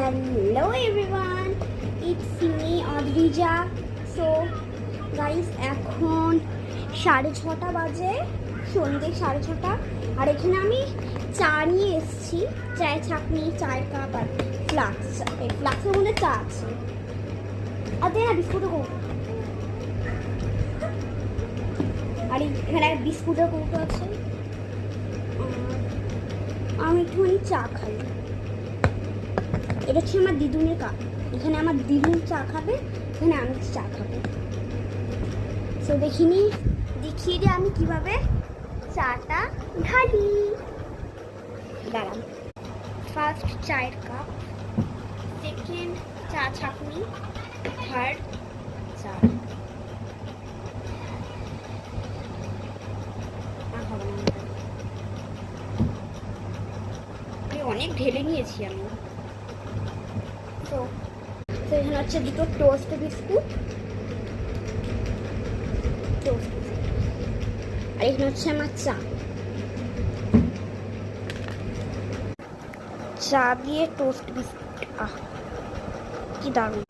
Hello everyone, it's me Adrija. So guys, এখন 6:30 বাজে, সন্ধ্যে 6:30। আর এখানে আমি চা নিয়ে এসেছি, চায়ের ছাঁকনি, চায়ের কাপ আর ফ্লাক্স। এই ফ্লাক্সের মধ্যে চা আছে। আর দেখ বিস্কুটও কৌটো, আর এখানে বিস্কুটের কৌটো আছে। আমি একটুখানি চা খাই। এটা হচ্ছে আমার দিদুনের কাপ। এখানে আমার দিদুন চা খাবে, এখানে আমি চা খাবো। তো দেখিয়ে দিই আমি কিভাবে চাটা ঢালি। দাঁড়ান, ফার্স্ট চায়ের কাপ, সেকেন্ড চা ছাঁকনি, থার্ড চা। অনেক ঢেলে নিয়েছি আমি। তো এখানে হচ্ছে দুটো টোস্ট বিস্কুট, আর এখানে হচ্ছে আমার চা দিয়ে টোস্ট বিস্কুট। কি দারুণ!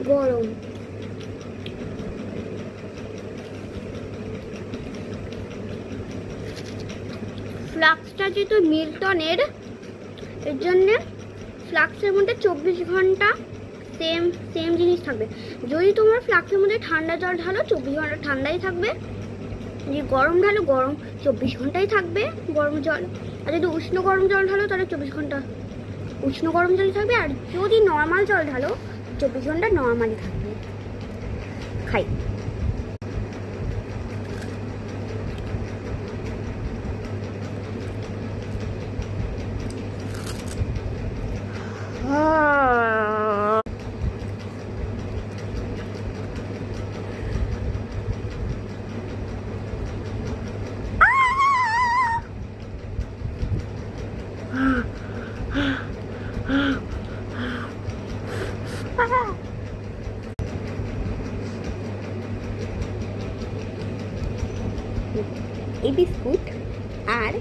গরম। ফ্লাক্সটা যেহেতু মিল্টনের, এর জন্য ফ্লাক্সের মধ্যে 24 ঘন্টা সেম জিনিস থাকবে। যদি তোমার ফ্লাক্সের মধ্যে ঠান্ডা জল ঢালো, 24 ঘন্টা ঠান্ডাই থাকবে। যদি গরম ঢালো, গরম 24 ঘন্টাই থাকবে গরম জল। আর যদি উষ্ণ গরম জল ঢালো, তাহলে 24 ঘন্টা উষ্ণ গরম জলই থাকবে। আর যদি নর্মাল জল ঢালো, 24 ঘন্টা নর্মালি থাকবে। খাই। এই বিস্কুট আর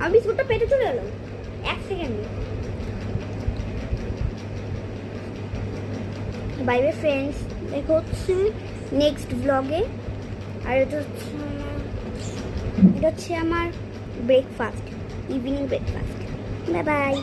আমি বিস্কুটটা পেটে চলে এলো 1 সেকেন্ডে। বাই বাই ফ্রেন্ডস, দেখা হচ্ছে নেক্সট ব্লগে। আর এটা হচ্ছে আমার breakfast, evening breakfast. Bye bye.